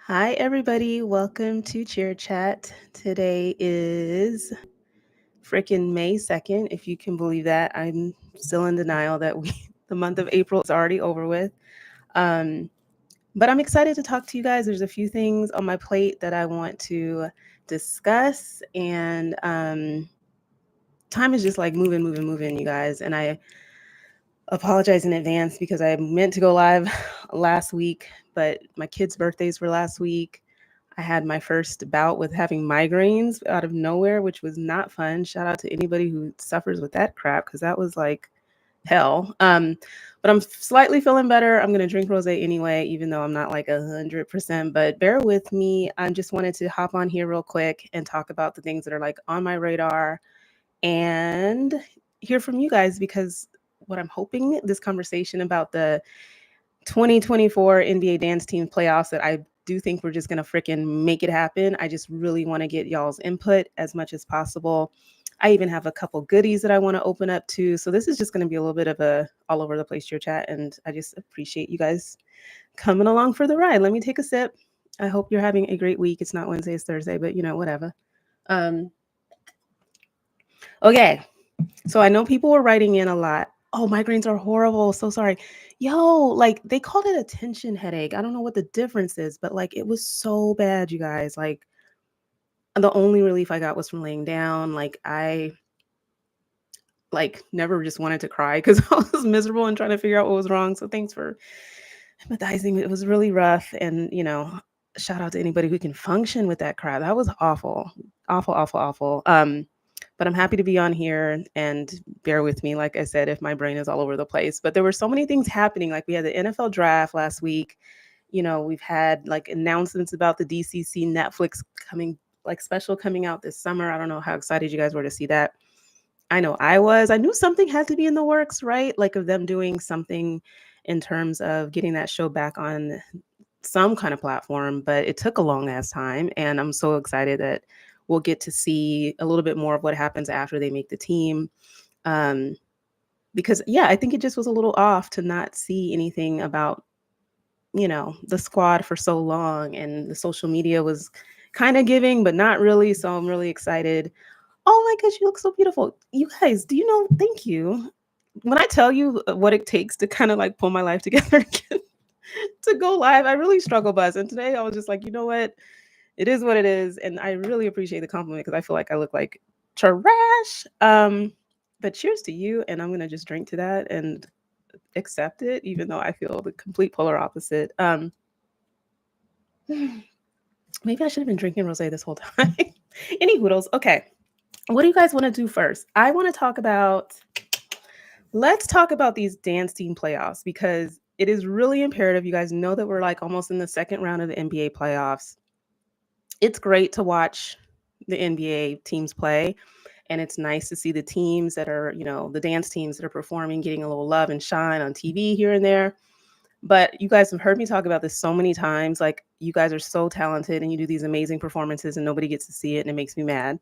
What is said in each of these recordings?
Hi, everybody. Welcome to Cheer Chat. Today is freaking May 2nd, if you can believe that. I'm still in denial that the month of April is already over with. Um, but I'm excited to talk to you guys. There's a few things on my plate that I want to discuss, and time is just like moving, you guys. And I apologize in advance because I meant to go live last week, but my kids' birthdays were last week. I had my first bout with having migraines out of nowhere, which was not fun. Shout out to anybody who suffers with that crap because that was like hell. But I'm slightly feeling better. I'm gonna drink rosé anyway, even though I'm not like 100%. But bear with me. I just wanted to hop on here real quick and talk about the things that are like on my radar and hear from you guys because what I'm hoping this conversation about the 2024 NBA Dance Team playoffs that I do think we're just going to freaking make it happen. I just really want to get y'all's input as much as possible. I even have a couple goodies that I want to open up to. So this is just going to be a little bit of a all over the place cheer chat and I just appreciate you guys coming along for the ride. Let me take a sip. I hope you're having a great week. It's not Wednesday, it's Thursday, but whatever. Um okay. So I know people were writing in a lot. Oh, migraines are horrible. So sorry. Yo, like they called it a tension headache. I don't know what the difference is, but like it was so bad, you guys. Like the only relief I got was from laying down. Like I like never just wanted to cry because I was miserable and trying to figure out what was wrong. So thanks for empathizing. It was really rough. And shout out to anybody who can function with that crap. That was awful. Awful, awful, awful. But I'm happy to be on here and bear with me, like I said, if my brain is all over the place. But there were so many things happening. Like we had the NFL draft last week. We've had like announcements about the DCC Netflix coming, like special coming out this summer. I don't know how excited you guys were to see that. I know I was. I knew something had to be in the works, right? Like of them doing something in terms of getting that show back on some kind of platform, but it took a long ass time. And I'm so excited that we'll get to see a little bit more of what happens after they make the team. Um, because, yeah, I think it just was a little off to not see anything about, the squad for so long. And the social media was kind of giving, but not really. So I'm really excited. Oh my gosh, you look so beautiful. You guys, do you know? Thank you. When I tell you what it takes to kind of like pull my life together again, to go live, I really struggle, Buzz. And today I was just like, you know what? It is what it is. And I really appreciate the compliment because I feel like I look like trash. But cheers to you. And I'm going to just drink to that and accept it, even though I feel the complete polar opposite. Maybe I should have been drinking rose this whole time. Any hoodles. Okay. What do you guys want to do first? I want to talk about, let's talk about these dance team playoffs because it is really imperative. You guys know that we're like almost in the second round of the NBA playoffs. It's great to watch the NBA teams play. And it's nice to see the teams that are, the dance teams that are performing, getting a little love and shine on TV here and there. But you guys have heard me talk about this so many times. Like, you guys are so talented and you do these amazing performances and nobody gets to see it and it makes me mad.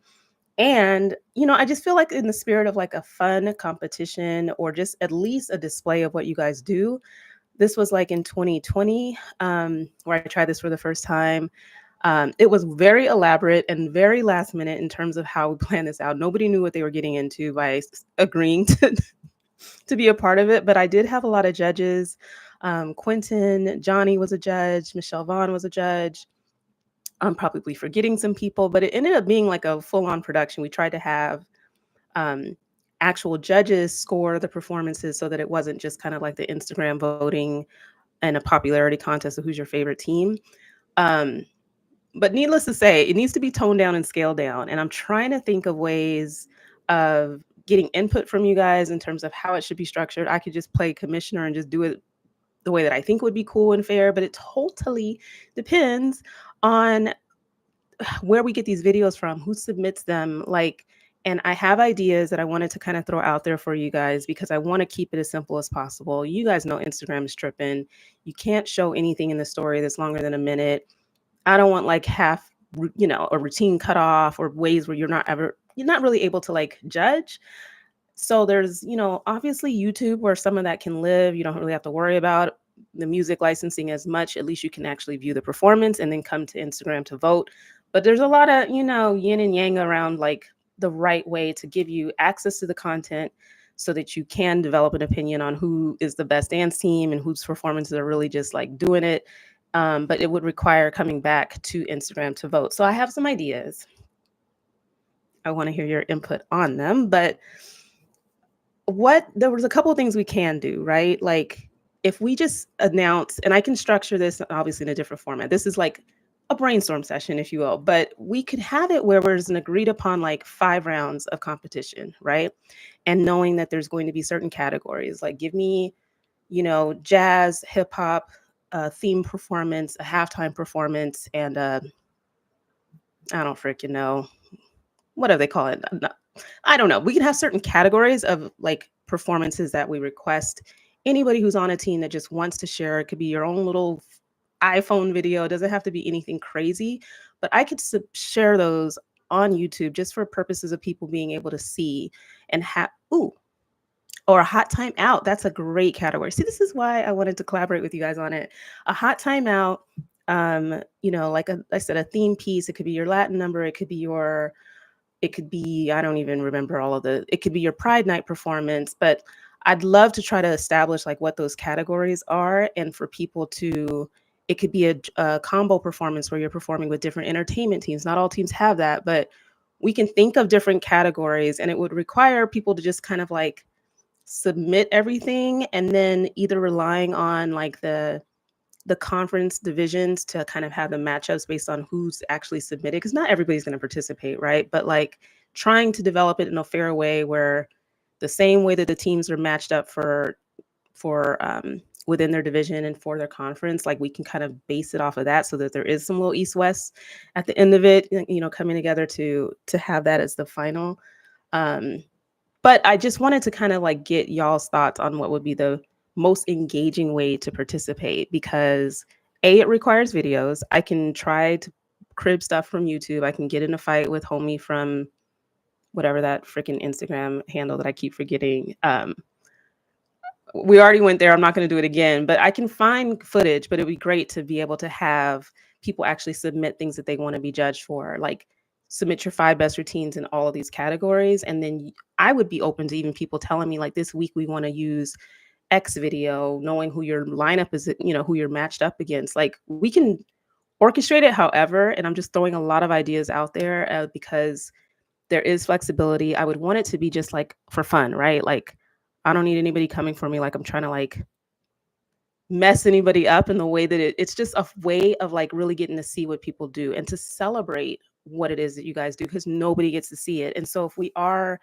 And, I just feel like in the spirit of like a fun competition or just at least a display of what you guys do, this was like in 2020, where I tried this for the first time. It was very elaborate and very last minute in terms of how we planned this out. Nobody knew what they were getting into by agreeing to be a part of it, but I did have a lot of judges. Quentin, Johnny was a judge, Michelle Vaughn was a judge. I'm probably forgetting some people, but it ended up being like a full on production. We tried to have um, actual judges score the performances so that it wasn't just kind of like the Instagram voting and a popularity contest of who's your favorite team. Um, but needless to say, it needs to be toned down and scaled down. And I'm trying to think of ways of getting input from you guys in terms of how it should be structured. I could just play commissioner and just do it the way that I think would be cool and fair, but it totally depends on where we get these videos from, who submits them, like, and I have ideas that I wanted to kind of throw out there for you guys because I want to keep it as simple as possible. You guys know Instagram is tripping. You can't show anything in the story that's longer than a minute. I don't want like a routine cut off or ways where you're not really able to like judge. So there's, obviously YouTube where some of that can live. You don't really have to worry about the music licensing as much, at least you can actually view the performance and then come to Instagram to vote. But there's a lot of, yin and yang around like the right way to give you access to the content so that you can develop an opinion on who is the best dance team and whose performances are really just like doing it. But it would require coming back to Instagram to vote. So I have some ideas. I want to hear your input on them. But there was a couple of things we can do, right? Like if we just announce, and I can structure this obviously in a different format. This is like a brainstorm session, if you will, but we could have it where there's an agreed upon like 5 rounds of competition, right? And knowing that there's going to be certain categories, like give me, jazz, hip hop, theme performance, a halftime performance, and I don't freaking know. What do they call it? I don't know. We can have certain categories of like performances that we request. Anybody who's on a team that just wants to share, it could be your own little iPhone video. It doesn't have to be anything crazy, but I could share those on YouTube just for purposes of people being able to see and have, or a hot time out. That's a great category. See, this is why I wanted to collaborate with you guys on it. A hot time out, like I said, a theme piece. It could be your Latin number. It could be, I don't even remember it could be your Pride Night performance, but I'd love to try to establish like what those categories are. And for people it could be a combo performance where you're performing with different entertainment teams. Not all teams have that, but we can think of different categories, and it would require people to just kind of like submit everything, and then either relying on like the conference divisions to kind of have the matchups based on who's actually submitted, because not everybody's going to participate, right? But like trying to develop it in a fair way where the same way that the teams are matched up for within their division and for their conference, like we can kind of base it off of that so that there is some little east-west at the end of it, coming together to have that as the final. But I just wanted to kind of like get y'all's thoughts on what would be the most engaging way to participate, because it requires videos. I can try to crib stuff from YouTube. I can get in a fight with homie from whatever that freaking Instagram handle that I keep forgetting. We already went there. I'm not going to do it again, but I can find footage. But it'd be great to be able to have people actually submit things that they want to be judged for, like submit your 5 best routines in all of these categories. And then I would be open to even people telling me like, this week we want to use X video, knowing who your lineup is, who you're matched up against. Like we can orchestrate it however, and I'm just throwing a lot of ideas out there because there is flexibility. I would want it to be just like for fun, right? Like I don't need anybody coming for me like I'm trying to like mess anybody up in the way that it's just a way of like really getting to see what people do and to celebrate what it is that you guys do, because nobody gets to see it. And so if we are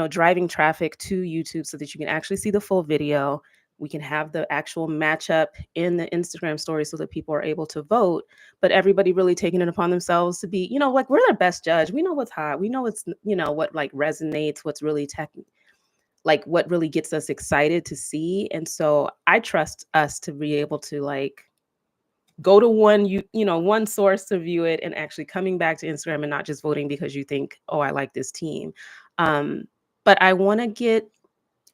driving traffic to YouTube so that you can actually see the full video, we can have the actual matchup in the Instagram story so that people are able to vote, but everybody really taking it upon themselves to be, like we're their best judge. We know what's hot. We know what's, what like resonates, what's really like what really gets us excited to see. And so I trust us to be able to like go to one source to view it and actually coming back to Instagram and not just voting because you think, oh, I like this team. But I want to get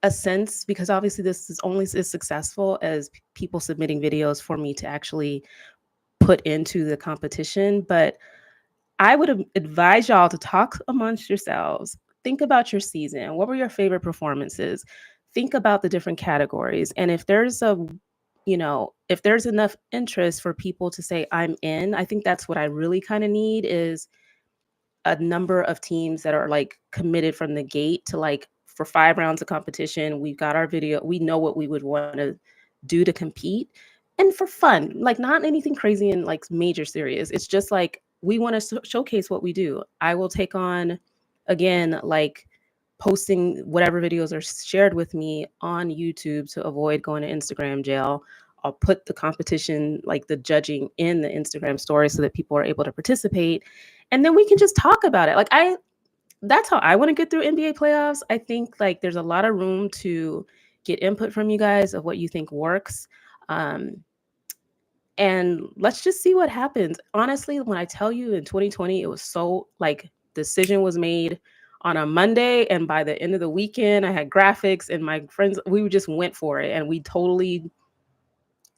a sense, because obviously this is only as successful as people submitting videos for me to actually put into the competition. But I would advise y'all to talk amongst yourselves. Think about your season. What were your favorite performances? Think about the different categories. And if there's if there's enough interest for people to say, I'm in, I think that's what I really kind of need, is a number of teams that are like committed from the gate to like, for 5 rounds of competition, we've got our video, we know what we would want to do to compete, and for fun, like not anything crazy and like major serious. It's just like, we want to showcase what we do. I will take on, again, like posting whatever videos are shared with me on YouTube to avoid going to Instagram jail. I'll put the competition, like the judging, in the Instagram story so that people are able to participate. And then we can just talk about it. Like that's how I want to get through NBA playoffs. I think like there's a lot of room to get input from you guys of what you think works. And let's just see what happens. Honestly, when I tell you in 2020, it was so like decision was made on a Monday, and by the end of the weekend, I had graphics and my friends, we just went for it, and we totally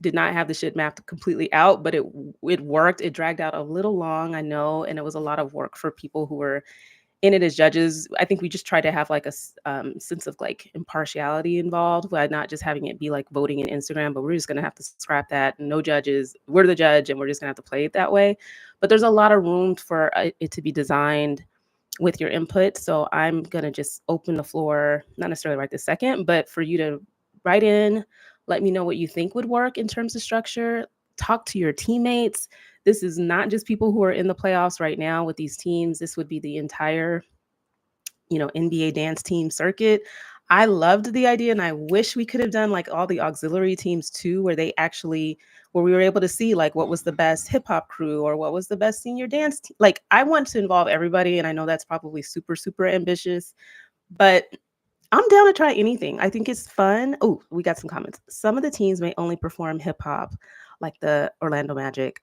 did not have the shit mapped completely out, but it worked. It dragged out a little long, I know, and it was a lot of work for people who were in it as judges. I think we just tried to have like a sense of like impartiality involved, by not just having it be like voting in Instagram, but we're just gonna have to scrap that. No judges. We're the judge, and we're just gonna have to play it that way. But there's a lot of room for it to be designed with your input. So I'm gonna just open the floor, not necessarily right this second, but for you to write in, let me know what you think would work in terms of structure. Talk to your teammates. This is not just people who are in the playoffs right now with these teams. This would be the entire, NBA dance team circuit. I loved the idea, and I wish we could have done like all the auxiliary teams too, where we were able to see like what was the best hip hop crew or what was the best senior dance team. Like I want to involve everybody, and I know that's probably super super ambitious, but I'm down to try anything. I think it's fun. Oh, we got some comments. Some of the teams may only perform hip hop, like the Orlando Magic.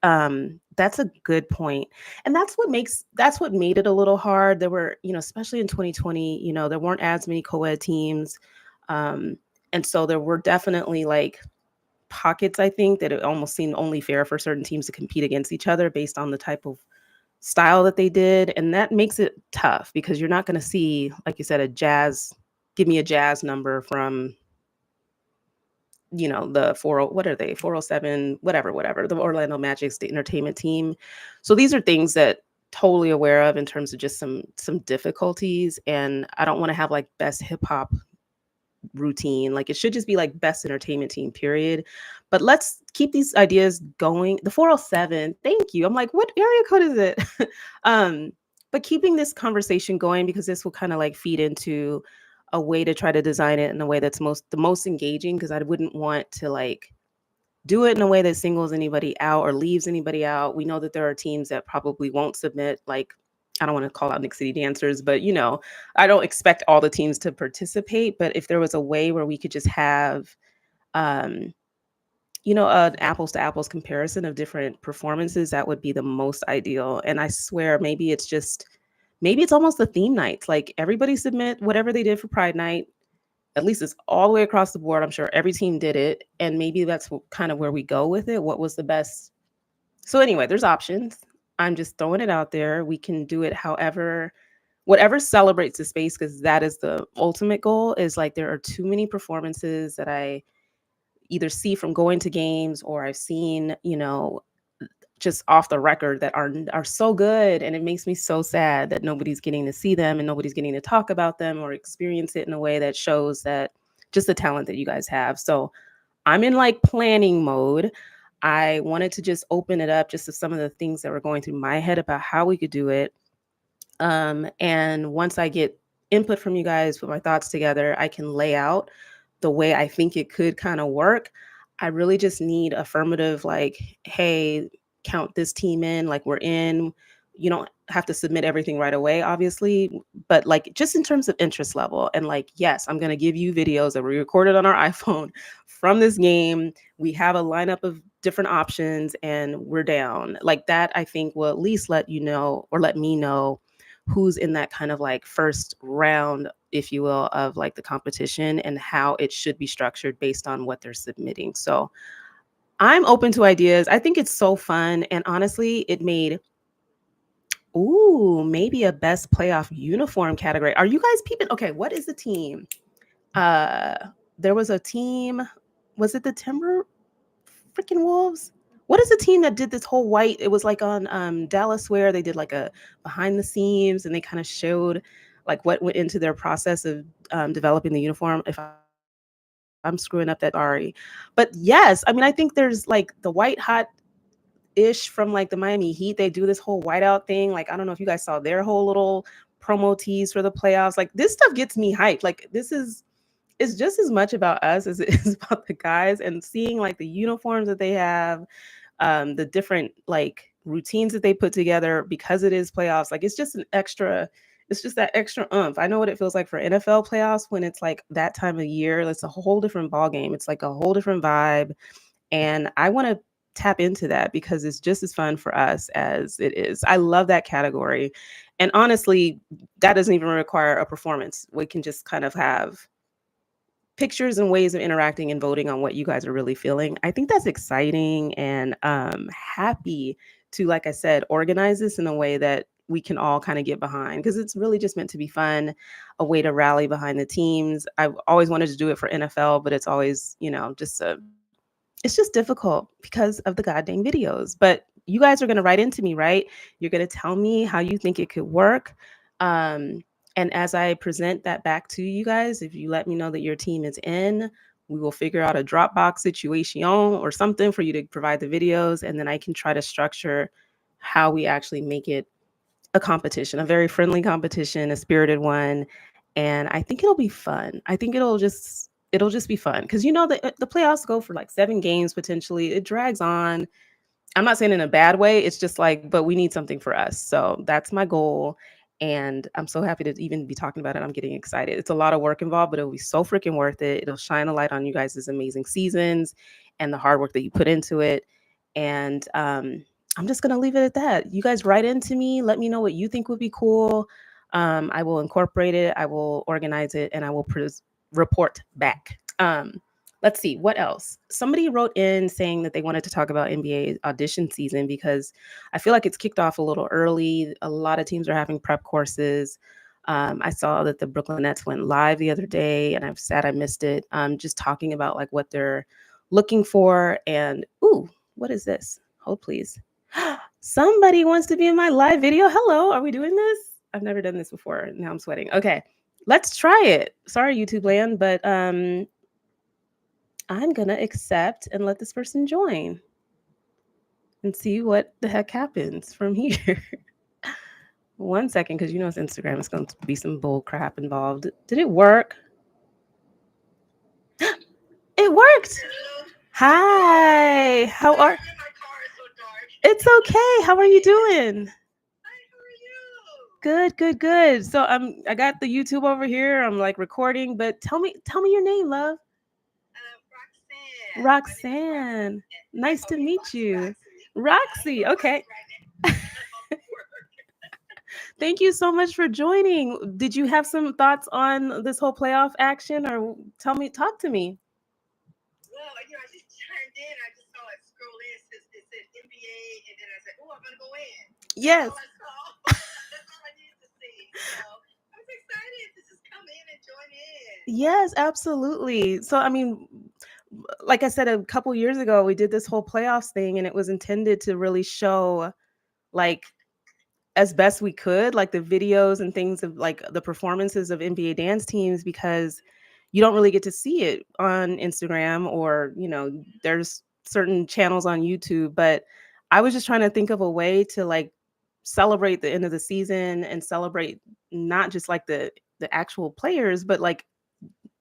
That's a good point. And that's what made it a little hard. There were, especially in 2020, there weren't as many co-ed teams. Um, and so there were definitely like pockets, I think, that it almost seemed only fair for certain teams to compete against each other based on the type of style that they did. And that makes it tough because you're not going to see, like you said, give me a jazz number from, the 40, what are they, 407, whatever, the Orlando Magic's the entertainment team. So these are things that totally aware of in terms of just some difficulties. And I don't want to have like best hip hop routine. Like it should just be like best entertainment team, period. But let's keep these ideas going. The 407, thank you. I'm like, what area code is it? um, but keeping this conversation going, because this will kind of like feed into a way to try to design it in a way that's the most engaging, because I wouldn't want to like do it in a way that singles anybody out or leaves anybody out. We know that there are teams that probably won't submit, like, I don't want to call out Nick City Dancers, but I don't expect all the teams to participate. But if there was a way where we could just have, um, an apples to apples comparison of different performances, that would be the most ideal. And I swear, maybe it's almost a theme night. Like everybody submit whatever they did for Pride Night. At least it's all the way across the board. I'm sure every team did it. And maybe that's kind of where we go with it. What was the best? So anyway, there's options. I'm just throwing it out there. We can do it whatever celebrates the space, because that is the ultimate goal. Is like there are too many performances that I either see from going to games, or I've seen, just off the record, that are so good, and it makes me so sad that nobody's getting to see them and nobody's getting to talk about them or experience it in a way that shows that just the talent that you guys have. So I'm in like planning mode. I wanted to just open it up just to some of the things that were going through my head about how we could do it. And once I get input from you guys, put my thoughts together, I can lay out the way I think it could kind of work. I really just need affirmative, like, hey, count this team in, like we're in. You don't have to submit everything right away, obviously, but like just in terms of interest level, and like, yes, I'm going to give you videos that we recorded on our iPhone from this game. We have a lineup of different options and we're down. Like that, I think will at least let you know, or let me know, who's in that kind of like first round, if you will, of like the competition, and how it should be structured based on what they're submitting. So I'm open to ideas. I think it's so fun. And honestly, it made, maybe a best playoff uniform category. Are you guys peeping? Okay, what is the team? Uh, there was a team, was it the Timber freaking Wolves? What is the team that did this whole white? It was like on Dallas, where they did like a behind the scenes, and they kind of showed like what went into their process of developing the uniform. If I'm screwing up that, sorry. But yes, I mean, I think there's like the white hot ish from like the Miami Heat. They do this whole whiteout thing. Like, I don't know if you guys saw their whole little promo tease for the playoffs. Like this stuff gets me hyped. Like it's just as much about us as it is about the guys, and seeing like the uniforms that they have, the different like routines that they put together, because it is playoffs. Like it's just that extra oomph. I know what it feels like for NFL playoffs when it's like that time of year. It's a whole different ball game. It's like a whole different vibe. And I want to tap into that because it's just as fun for us as it is. I love that category. And honestly, that doesn't even require a performance. We can just kind of have pictures and ways of interacting and voting on what you guys are really feeling. I think that's exciting, and happy to, like I said, organize this in a way that we can all kind of get behind, because it's really just meant to be fun, a way to rally behind the teams. I've always wanted to do it for NFL, but it's always, it's just difficult because of the goddamn videos. But you guys are going to write into me, right? You're going to tell me how you think it could work. Um, and as I present that back to you guys, if you let me know that your team is in, we will figure out a Dropbox situation or something for you to provide the videos. And then I can try to structure how we actually make it a competition, a very friendly competition, a spirited one. And I think it'll be fun. I think it'll just be fun, because the playoffs go for like 7 games potentially. It drags on. I'm not saying in a bad way. It's just like, but we need something for us. So that's my goal. And I'm so happy to even be talking about it. I'm getting excited. It's a lot of work involved, but it'll be so freaking worth it. It'll shine a light on you guys' amazing seasons and the hard work that you put into it. And I'm just going to leave it at that. You guys write into me. Let me know what you think would be cool. I will incorporate it. I will organize it, and I will report back. Let's see what else. Somebody wrote in saying that they wanted to talk about NBA audition season, because I feel like it's kicked off a little early. A lot of teams are having prep courses. I saw that the Brooklyn Nets went live the other day, and I'm sad I missed it. Just talking about like what they're looking for. And ooh, what is this? Hold please. Somebody wants to be in my live video. Hello, are we doing this? I've never done this before. Now I'm sweating. Okay, let's try it. Sorry, YouTube land, but I'm gonna accept and let this person join and see what the heck happens from here. 1 second, because it's Instagram. It's going to be some bull crap involved. Did it work? It worked. Hi. How are? It's okay. How are you doing? Good, good, good. So I got the YouTube over here. I'm like recording, but tell me your name, love. Roxanne. Nice to meet you. Roxy. Okay. Thank you so much for joining. Did you have some thoughts on this whole playoff action, or talk to me? Yes. Yes, absolutely. So, I mean, like I said, a couple years ago, we did this whole playoffs thing, and it was intended to really show, like, as best we could, like the videos and things of like the performances of NBA dance teams, because you don't really get to see it on Instagram, or, there's certain channels on YouTube. But I was just trying to think of a way to like celebrate the end of the season and celebrate not just like the actual players, but like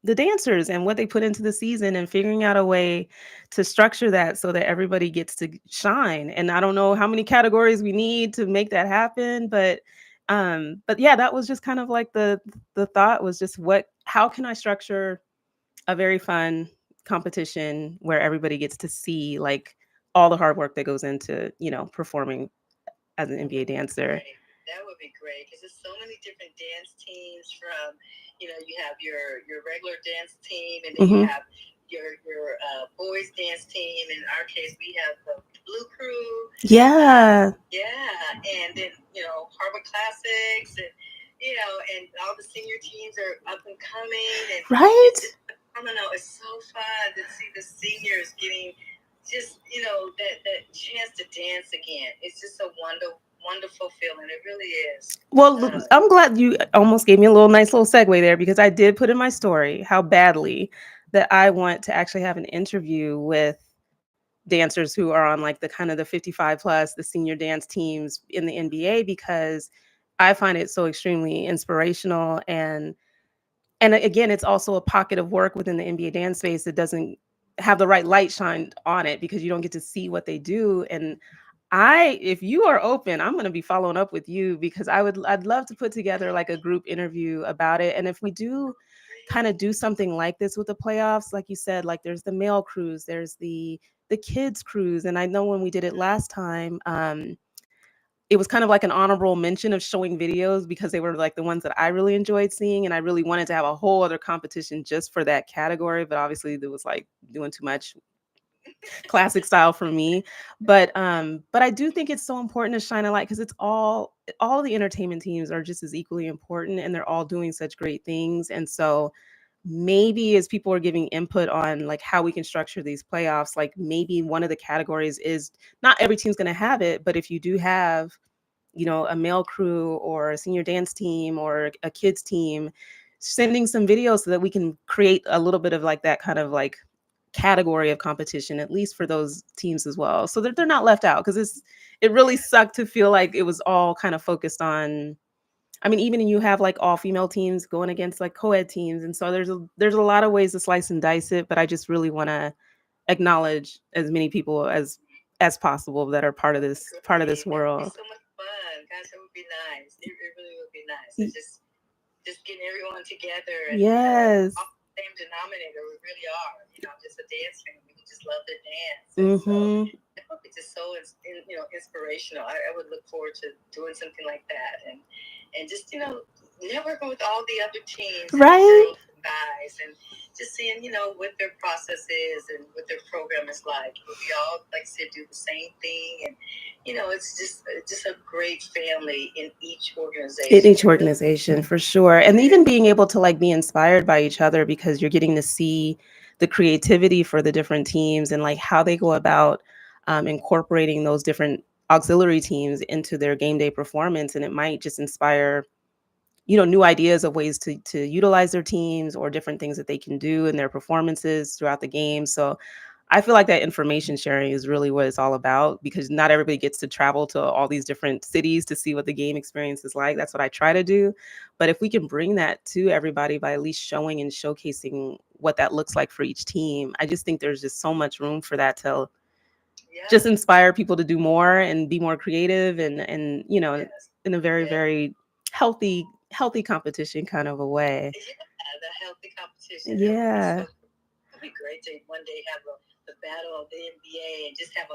the dancers and what they put into the season, and figuring out a way to structure that so that everybody gets to shine. And I don't know how many categories we need to make that happen, but yeah, that was just kind of like the thought was just, how can I structure a very fun competition where everybody gets to see like all the hard work that goes into, performing as an NBA dancer. Mhm. Yeah. Right? Well, I'm glad you almost gave me a nice little segue there, because I did put in my story how badly that I want to actually have an interview with dancers who are on like the kind of the 55 plus, the senior dance teams in the NBA, because I find it so extremely inspirational. And again, it's also a pocket of work within the NBA dance space that doesn't have the right light shined on it, because you don't get to see what they do. And if you are open, I'm going to be following up with you, because I'd love to put together like a group interview about it. And if we do kind of do something like this with the playoffs, like you said, like there's the male cruise, there's the kids cruise. And I know when we did it last time, it was kind of like an honorable mention of showing videos because they were like the ones that I really enjoyed seeing, and I really wanted to have a whole other competition just for that category, but obviously it was like doing too much classic style for me. But I do think it's so important to shine a light because it's all the entertainment teams are just as equally important, and they're all doing such great things. And so maybe as people are giving input on like how we can structure these playoffs, like maybe one of the categories is not every team's going to have it, but if you do have, a male crew or a senior dance team or a kids team, sending some videos so that we can create a little bit of like that kind of like category of competition, at least for those teams as well, so that they're not left out. Because it really sucked to feel like it was all kind of focused on. I mean, even you have like all female teams going against like co-ed teams, and so there's a lot of ways to slice and dice it. But I just really want to acknowledge as many people as possible that are part of this Great. That would be world. so much fun. Gosh, that would be nice. It really would be nice. It's just getting everyone together and Yes. off the same denominator. We really are. Just a dance family who just love to dance, and so Mm-hmm. I hope it's just so inspirational. I would look forward to doing something like that, and just networking with all the other teams and the Right. girls and guys, and just seeing what their process is and what their program is like. We all, like I said, do the same thing, and it's just a great family in each In organization. each organization, for sure. And even being able to like be inspired by each other because you're getting to see the creativity for the different teams and like how they go about incorporating those different auxiliary teams into their game day performance. And it might just inspire, new ideas of ways to utilize their teams or different things that they can do in their performances throughout the game. So I feel like that information sharing is really what it's all about, because not everybody gets to travel to all these different cities to see what the game experience is like. That's what I try to do. But if we can bring that to everybody by at least showing and showcasing what that looks like for each team, I just think there's just so much room for that to just Yeah. inspire people to do more and be more creative and Yes. in a very, Yeah. very healthy competition kind of a way. Yeah, the healthy competition. That would be Yeah. so. It'd be great to one day have the battle of the NBA and just have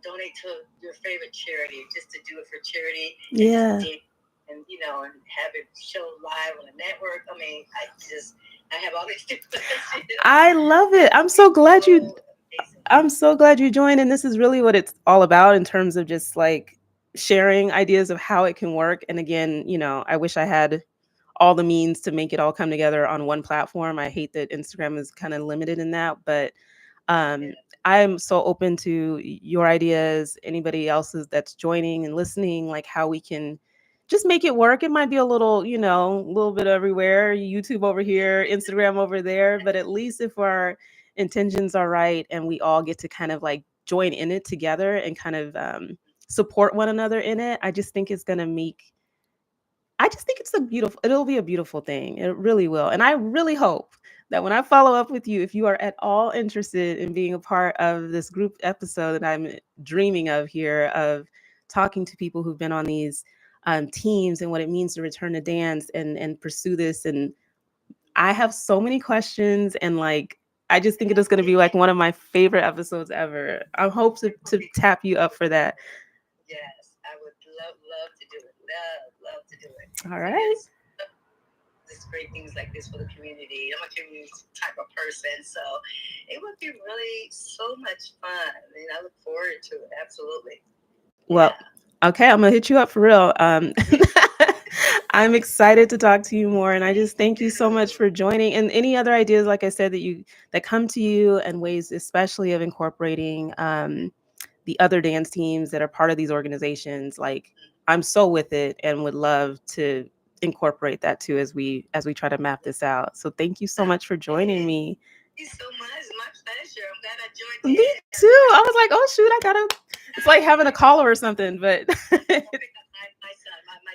donate to your favorite charity, just to do it for charity and just Yeah. and have it show live on the network. I mean, I have all these different. I love it. I'm so glad you joined, and this is really what it's all about in terms of just like sharing ideas of how it can work. And again, I wish I had all the means to make it all come together on one platform. I hate that Instagram is kind of limited in that, but um, I'm so open to your ideas, anybody else's that's joining and listening, like how we can just make it work. It might be a little, a little bit everywhere, YouTube over here, Instagram over there, but at least if our intentions are right and we all get to kind of like join in it together and kind of support one another in it, I just think it'll be a beautiful thing. It really will. And I really hope that when I follow up with you, if you are at all interested in being a part of this group episode that I'm dreaming of here, of talking to people who've been on these teams and what it means to return to dance and pursue this. And I have so many questions, and like, I just think it is going to be like one of my favorite episodes ever. I hope to tap you up for that. Yes, I would love to do it. Love to do it. All So right. yes, just great things like this for the community. I'm a community type of person, so it would be really so much fun. And I look forward to it. Absolutely. Well, okay, I'm gonna hit you up for real. I'm excited to talk to you more, and I just thank you so much for joining. And any other ideas, like I said, that come to you, and ways, especially of incorporating the other dance teams that are part of these organizations. Like, I'm so with it, and would love to incorporate that too as we try to map this out. So thank you so much for joining me. Thank you so much. My pleasure. I'm glad I joined Me in. too. I was like, oh shoot, I gotta. It's like having a caller or something, but. My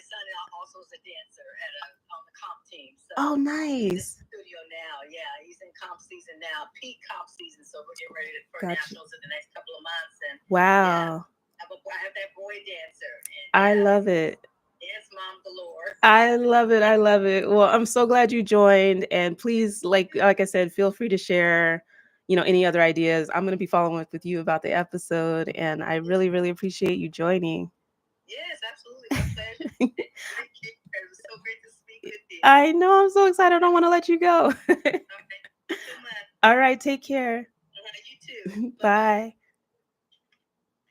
son also is a dancer on the comp team. So Oh, he's in nice. the studio now. Yeah, he's in comp season now, peak comp season. So we're getting ready for Gotcha. nationals in the next couple of months. And Wow. I have that boy dancer. And I love it. dance mom galore. I love it. I love it. Well, I'm so glad you joined. And please, like I said, feel free to share, any other ideas. I'm gonna be following up with you about the episode. And I really, really appreciate you joining. Thank you. It was so great to speak with you. I know. I'm so excited. I don't want to let you go. All right. Thank you so much. All right. Take care. You too. Bye-bye. Bye.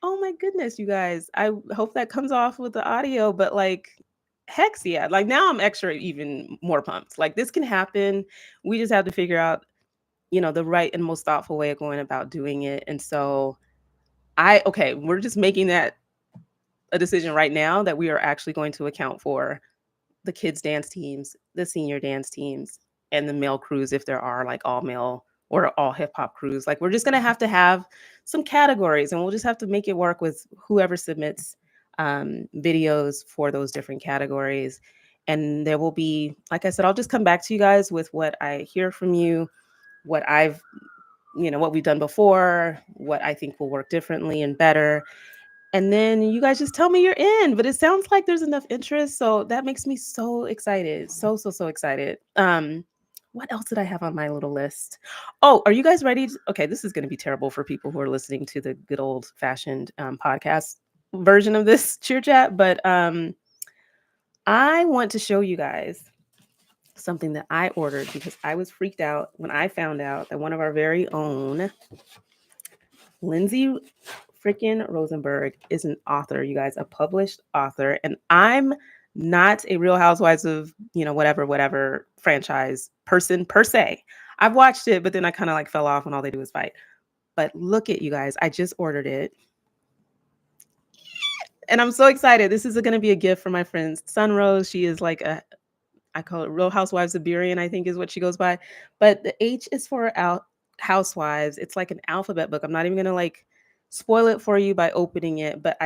Oh my goodness, you guys. I hope that comes off with the audio, but like, heck yeah. Like, now I'm extra even more pumped. Like, this can happen. We just have to figure out, the right and most thoughtful way of going about doing it. And so, okay, we're just making that a decision right now that we are actually going to account for the kids' dance teams, the senior dance teams, and the male crews if there are like all male or all hip hop crews. Like, we're just gonna have to have some categories, and we'll just have to make it work with whoever submits videos for those different categories. And there will be, like I said, I'll just come back to you guys with what I hear from you, what what we've done before, what I think will work differently and better. And then you guys just tell me you're in. But it sounds like there's enough interest, so that makes me so excited. So excited. What else did I have on my little list? Oh, are you guys ready? Okay, this is going to be terrible for people who are listening to the good old fashioned podcast version of this cheer chat, but I want to show you guys something that I ordered because I was freaked out when I found out that one of our very own Lindsay freaking Rosenberg is an author, you guys, a published author. And I'm not a Real Housewives of, whatever franchise person per se. I've watched it, but then I kind of like fell off when all they do is fight. But look at you guys. I just ordered it. And I'm so excited. This is going to be a gift for my friend Sunrose. She is like I call it Real Housewives of Burian, I think is what she goes by. But the H is for Housewives. It's like an alphabet book. I'm not even going to like spoil it for you by opening it, but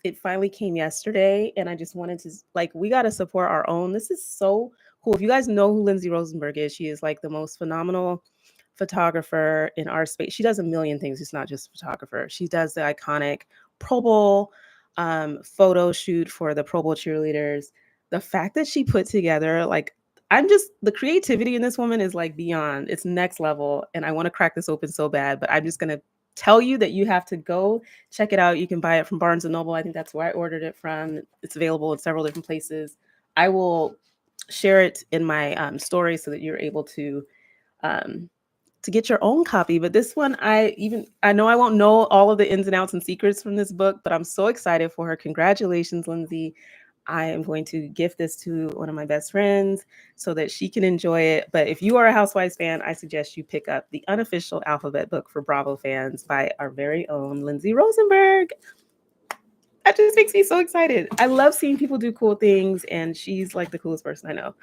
it finally came yesterday, and I just wanted to, like, we got to support our own. This is so cool. If you guys know who Lindsay Rosenberg is, she is like the most phenomenal photographer in our space. She does a million things. It's not just a photographer. She does the iconic Pro Bowl photo shoot for the Pro Bowl cheerleaders. The fact that she put together, like, the creativity in this woman is like beyond, it's next level. And I want to crack this open so bad, but I'm just going to tell you that you have to go check it out. You can buy it from Barnes & Noble. I think that's where I ordered it from. It's available in several different places. I will share it in my story so that you're able to get your own copy. But this one, I know I won't know all of the ins and outs and secrets from this book, but I'm so excited for her. Congratulations, Lindsay. I am going to gift this to one of my best friends so that she can enjoy it. But if you are a Housewives fan, I suggest you pick up the unofficial alphabet book for Bravo fans by our very own Lindsay Rosenberg. That just makes me so excited. I love seeing people do cool things, and she's like the coolest person I know.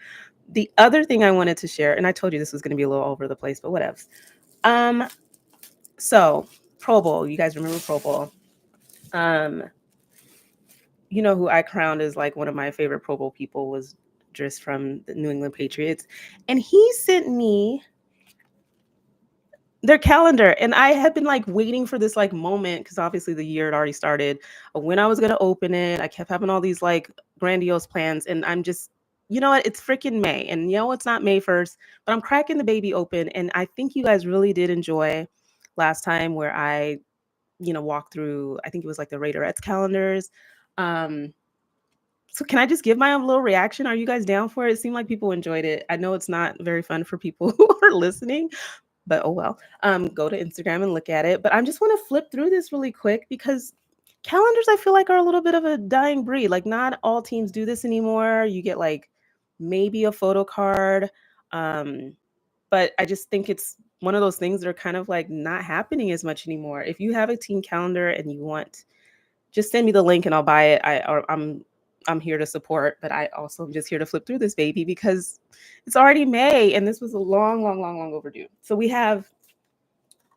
The other thing I wanted to share, and I told you this was going to be a little over the place, but whatever. So Pro Bowl, you guys remember Pro Bowl? You know who I crowned as like one of my favorite Pro Bowl people was Driss from the New England Patriots. And he sent me their calendar. And I had been like waiting for this like moment, because obviously the year had already started, when I was going to open it. I kept having all these like grandiose plans. And I'm just, you know what? It's freaking May. And it's not May 1st, but I'm cracking the baby open. And I think you guys really did enjoy last time where I, walked through, I think it was like the Raiderettes calendars. So can I just give my own little reaction? Are you guys down for it? It seemed like people enjoyed it. I know it's not very fun for people who are listening, but oh well. Go to Instagram and look at it. But I just want to flip through this really quick because calendars, I feel like, are a little bit of a dying breed. Like, not all teams do this anymore. You get like maybe a photo card. But I just think it's one of those things that are kind of like not happening as much anymore. If you have a team calendar and you want, just send me the link and I'll buy it. I'm here to support, but I also am just here to flip through this baby because it's already May and this was a long overdue. So we have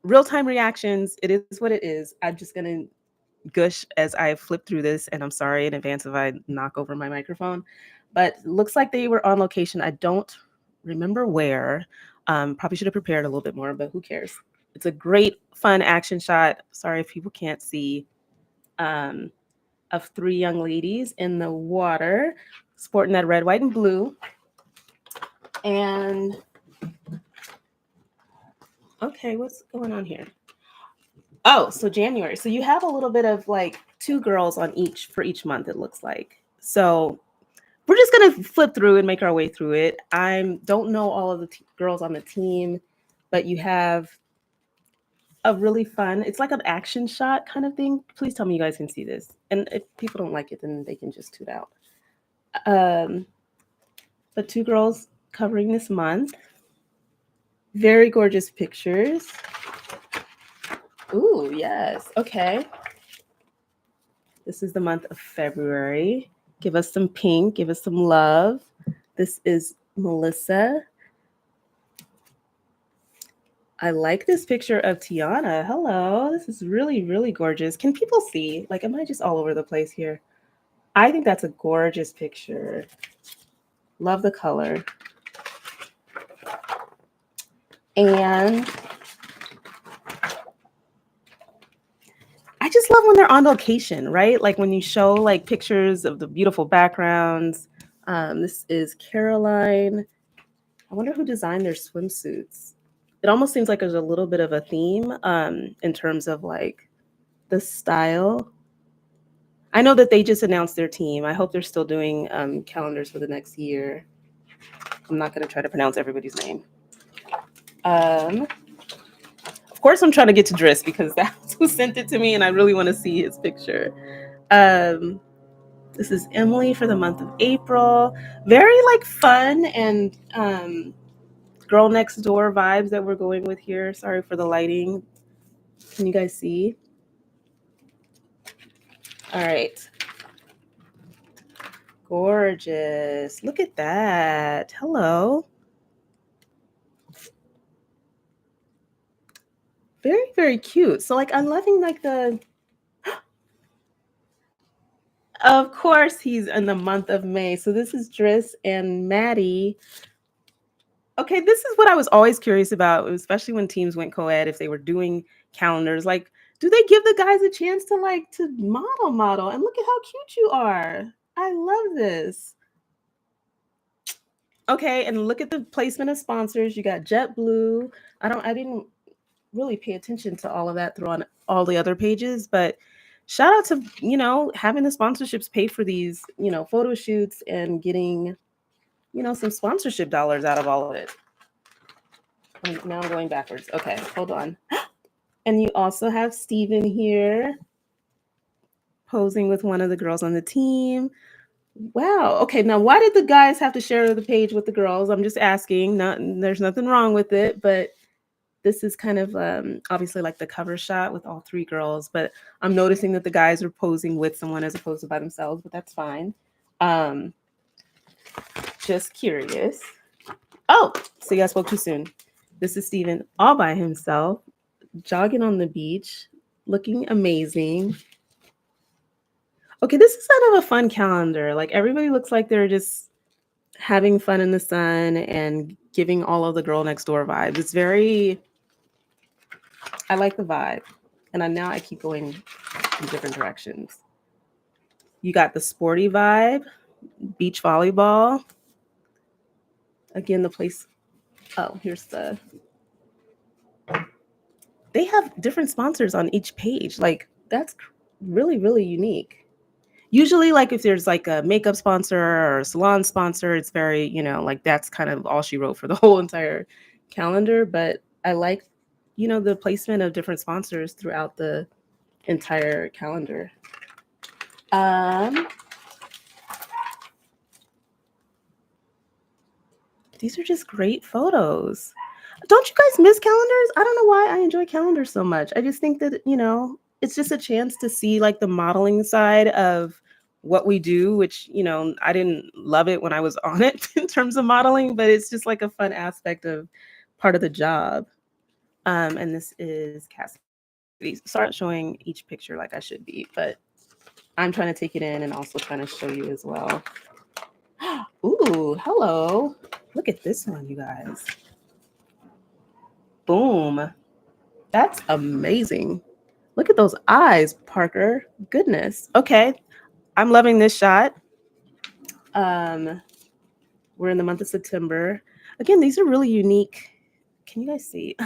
real-time reactions. It is what it is. I'm just going to gush as I flip through this, and I'm sorry in advance if I knock over my microphone, but looks like they were on location. I don't remember where. Probably should have prepared a little bit more, but who cares? It's a great, fun action shot. Sorry if people can't see. Of three young ladies in the water sporting that red, white, and blue. And okay, what's going on here? Oh, so January. So you have a little bit of like two girls on each for each month, it looks like. So we're just gonna flip through and make our way through it. I don't know all of the girls on the team, but you have a really fun. It's like an action shot kind of thing. Please tell me you guys can see this. And if people don't like it, then they can just tune out. But two girls covering this month. Very gorgeous pictures. Ooh, yes. Okay. This is the month of February. Give us some pink. Give us some love. This is Melissa. I like this picture of Tiana. Hello. This is really, really gorgeous. Can people see? Like, am I just all over the place here? I think that's a gorgeous picture. Love the color. And I just love when they're on location, right? Like when you show like pictures of the beautiful backgrounds. This is Caroline. I wonder who designed their swimsuits. It almost seems like there's a little bit of a theme in terms of like the style. I know that they just announced their team. I hope they're still doing calendars for the next year. I'm not going to try to pronounce everybody's name. Of course, I'm trying to get to Driss because that's who sent it to me, and I really want to see his picture. This is Emily for the month of April. Very like fun and girl next door vibes that we're going with here. Sorry for the lighting. Can you guys see? All right. Gorgeous. Look at that. Hello. Very, very cute. So like I'm loving like the of course he's in the month of May. So this is Driss and Maddie. Okay, this is what I was always curious about, especially when teams went co-ed, if they were doing calendars. Like, do they give the guys a chance to like to model? And look at how cute you are. I love this. Okay, and look at the placement of sponsors. You got JetBlue. I didn't really pay attention to all of that through on all the other pages, but shout out to, having the sponsorships pay for these, photo shoots and getting, some sponsorship dollars out of all of it. Now I'm going backwards. Okay, hold on. And you also have Steven here posing with one of the girls on the team. Wow. Okay, now why did the guys have to share the page with the girls? I'm just asking. There's nothing wrong with it, but this is kind of obviously like the cover shot with all three girls, but I'm noticing that the guys are posing with someone as opposed to by themselves, but that's fine. Just curious. Oh, see, I spoke too soon. This is Steven all by himself, jogging on the beach, looking amazing. Okay, this is kind of a fun calendar. Like everybody looks like they're just having fun in the sun and giving all of the girl next door vibes. It's very, I like the vibe. And now I keep going in different directions. You got the sporty vibe, beach volleyball. Again, the place. Oh, they have different sponsors on each page. Like that's really, really unique. Usually, like if there's like a makeup sponsor or a salon sponsor, it's very, like that's kind of all she wrote for the whole entire calendar. But I like, the placement of different sponsors throughout the entire calendar. These are just great photos. Don't you guys miss calendars? I don't know why I enjoy calendars so much. I just think that, it's just a chance to see like the modeling side of what we do, which, I didn't love it when I was on it in terms of modeling, but it's just like a fun aspect of part of the job. And this is Cassidy. Sorry, showing each picture like I should be, but I'm trying to take it in and also trying to show you as well. Ooh, hello. Look at this one, you guys. Boom. That's amazing. Look at those eyes, Parker. Goodness. Okay. I'm loving this shot. We're in the month of September. Again, these are really unique. Can you guys see?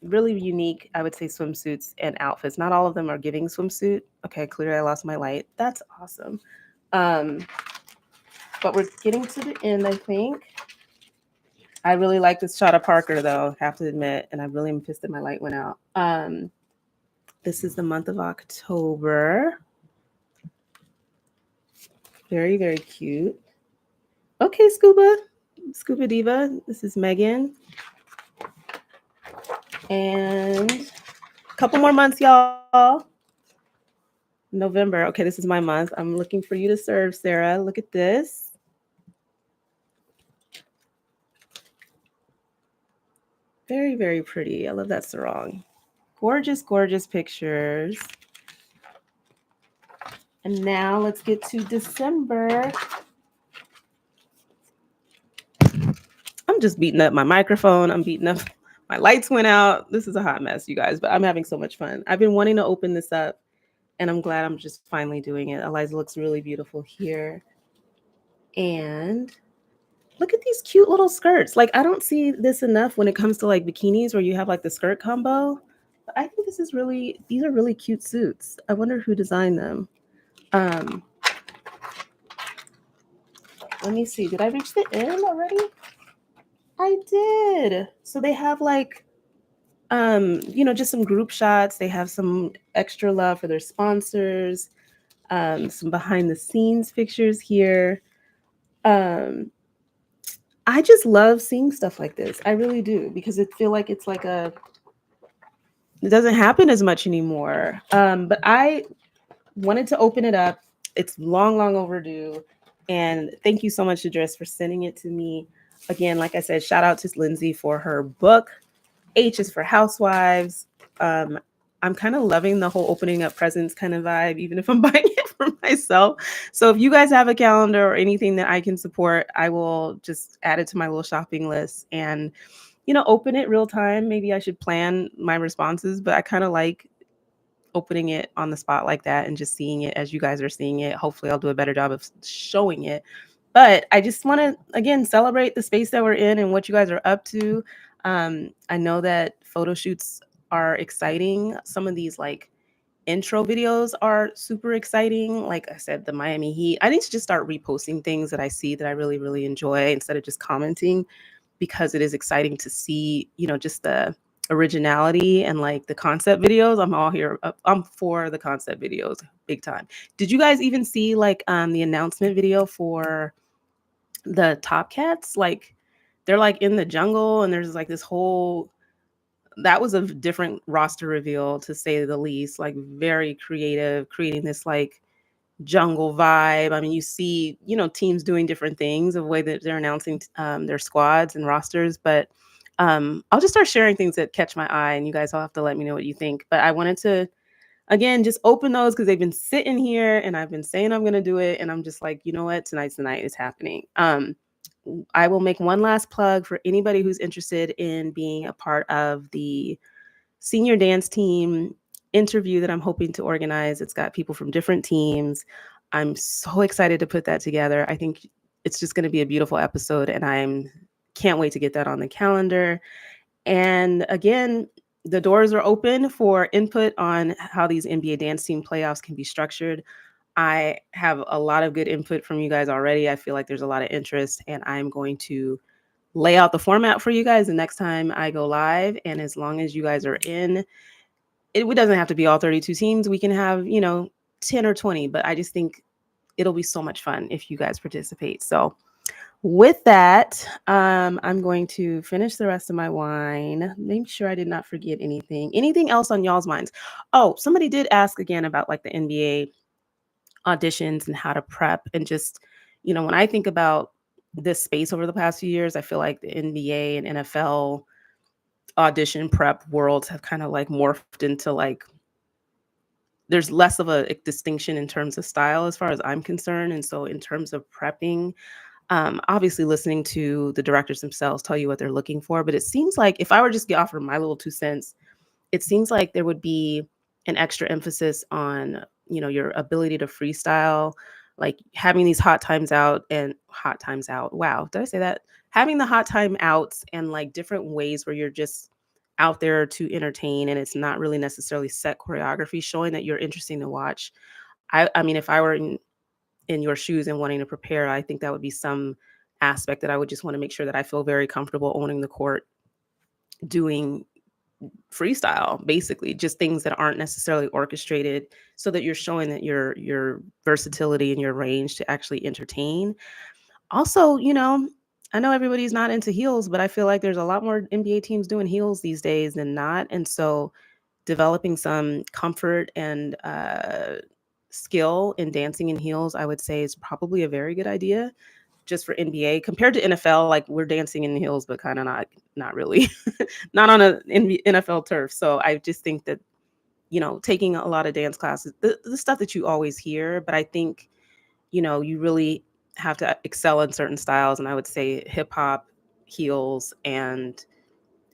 really unique, I would say, swimsuits and outfits. Not all of them are giving swimsuit. Okay, clearly I lost my light. That's awesome. Um, but we're getting to the end, I think. I really like this shot of Parker, though, have to admit, and I really am pissed that my light went out. This is the month of October. Very, very cute. Okay, Scuba Diva. This is Megan. And a couple more months, y'all. November. Okay, this is my month. I'm looking for you to serve, Sarah. Look at this. Very, very pretty. I love that sarong. Gorgeous, gorgeous pictures. And now let's get to December. I'm just beating up my microphone. I'm beating up. My lights went out. This is a hot mess, you guys, but I'm having so much fun. I've been wanting to open this up, and I'm glad I'm just finally doing it. Eliza looks really beautiful here. And look at these cute little skirts. Like, I don't see this enough when it comes to like bikinis where you have like the skirt combo. But I think these are really cute suits. I wonder who designed them. Let me see. Did I reach the end already? I did. So they have like just some group shots. They have some extra love for their sponsors, some behind the scenes pictures here. I just love seeing stuff like this. I really do, because it feel like it's like it doesn't happen as much anymore. But I wanted to open it up. It's long, long overdue. And thank you so much, Idris, for sending it to me. Again, like I said, shout out to Lindsay for her book. H is for Housewives. I'm kind of loving the whole opening up presents kind of vibe, even if I'm buying it for myself. So if you guys have a calendar or anything that I can support, I will just add it to my little shopping list and, open it real time. Maybe I should plan my responses, but I kind of like opening it on the spot like that and just seeing it as you guys are seeing it. Hopefully I'll do a better job of showing it. But I just want to, again, celebrate the space that we're in and what you guys are up to. I know that photo shoots are exciting. Some of these like intro videos are super exciting. Like I said, the Miami Heat. I need to just start reposting things that I see that I really, really enjoy instead of just commenting, because it is exciting to see, just the originality and like the concept videos. I'm all here. I'm for the concept videos big time. Did you guys even see like the announcement video for the Top Cats? Like they're like in the jungle and there's like this whole, that was a different roster reveal to say the least. Like very creative, creating this like jungle vibe. I mean, you see, teams doing different things, the way that they're announcing their squads and rosters. But I'll just start sharing things that catch my eye, and you guys all have to let me know what you think. But I wanted to, again, just open those because they've been sitting here, and I've been saying I'm going to do it, and I'm just like, you know what, tonight's the night. It's happening. I will make one last plug for anybody who's interested in being a part of the senior dance team interview that I'm hoping to organize. It's got people from different teams. I'm so excited to put that together. I think it's just going to be a beautiful episode, and I'm can't wait to get that on the calendar. And again, the doors are open for input on how these NBA dance team playoffs can be structured. I have a lot of good input from you guys already. I feel like there's a lot of interest, and I'm going to lay out the format for you guys the next time I go live. And as long as you guys are in, it doesn't have to be all 32 teams. We can have, 10 or 20, but I just think it'll be so much fun if you guys participate. So with that, I'm going to finish the rest of my wine. Make sure I did not forget anything. Anything else on y'all's minds? Oh, somebody did ask again about like the NBA auditions and how to prep. And just, when I think about this space over the past few years, I feel like the NBA and NFL audition prep worlds have kind of like morphed into like, there's less of a distinction in terms of style as far as I'm concerned. And so in terms of prepping, obviously listening to the directors themselves tell you what they're looking for. But it seems like if I were just to offer my little 2 cents, it seems like there would be an extra emphasis on, your ability to freestyle, like having these hot times out. Wow, did I say that? Having the hot time outs and like different ways where you're just out there to entertain, and it's not really necessarily set choreography, showing that you're interesting to watch. I mean, if I were in your shoes and wanting to prepare, I think that would be some aspect that I would just want to make sure that I feel very comfortable owning the court, doing freestyle, basically just things that aren't necessarily orchestrated, so that you're showing that your versatility and your range to actually entertain. Also, I know everybody's not into heels, but I feel like there's a lot more NBA teams doing heels these days than not. And so developing some comfort and skill in dancing in heels, I would say, is probably a very good idea just for NBA compared to NFL. Like, we're dancing in heels, but kind of not really, not on a NFL turf. So I just think that, taking a lot of dance classes, the stuff that you always hear, but I think, you really have to excel in certain styles. And I would say hip hop, heels, and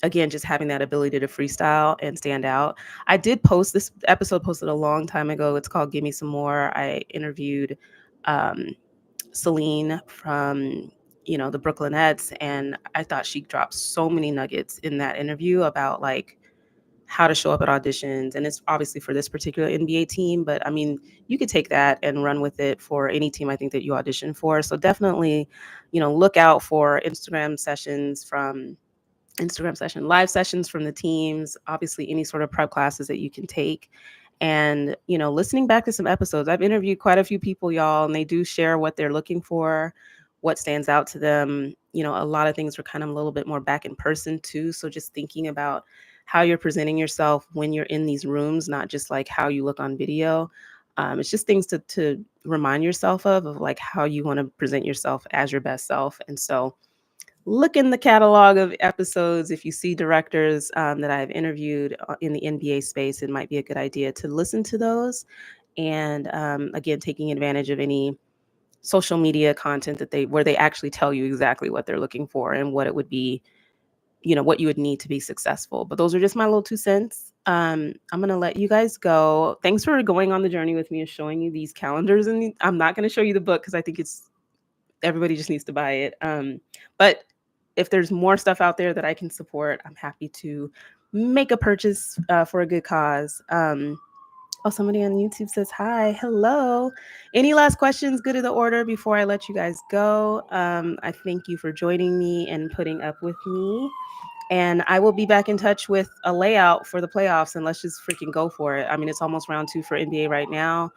again, just having that ability to freestyle and stand out. I did post this episode posted a long time ago. It's called Give Me Some More. I interviewed um, Celine from the Brooklynettes, and I thought she dropped so many nuggets in that interview about like how to show up at auditions. And it's obviously for this particular NBA team, but I mean, you could take that and run with it for any team I think that you audition for. So definitely, look out for Instagram session, live sessions from the teams, obviously any sort of prep classes that you can take. And, listening back to some episodes, I've interviewed quite a few people, y'all, and they do share what they're looking for, what stands out to them. A lot of things were kind of a little bit more back in person too. So just thinking about how you're presenting yourself when you're in these rooms, not just like how you look on video. It's just things to remind yourself of like how you want to present yourself as your best self. And so look in the catalog of episodes. If you see directors that I've interviewed in the NBA space, it might be a good idea to listen to those. And again, taking advantage of any social media content where they actually tell you exactly what they're looking for and what it would be, what you would need to be successful. But those are just my little 2 cents. I'm going to let you guys go. Thanks for going on the journey with me and showing you these calendars. And I'm not going to show you the book because I think everybody just needs to buy it. But if there's more stuff out there that I can support, I'm happy to make a purchase for a good cause. Somebody on YouTube says hi. Hello. Any last questions? Good to the order before I let you guys go. I thank you for joining me and putting up with me. And I will be back in touch with a layout for the playoffs, and let's just freaking go for it. I mean, it's almost round 2 for NBA right now.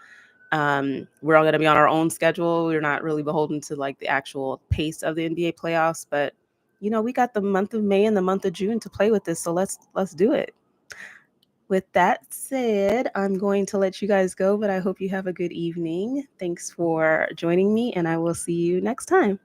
We're all going to be on our own schedule. We're not really beholden to like the actual pace of the NBA playoffs, but we got the month of May and the month of June to play with this. So let's do it. With that said, I'm going to let you guys go, but I hope you have a good evening. Thanks for joining me, and I will see you next time.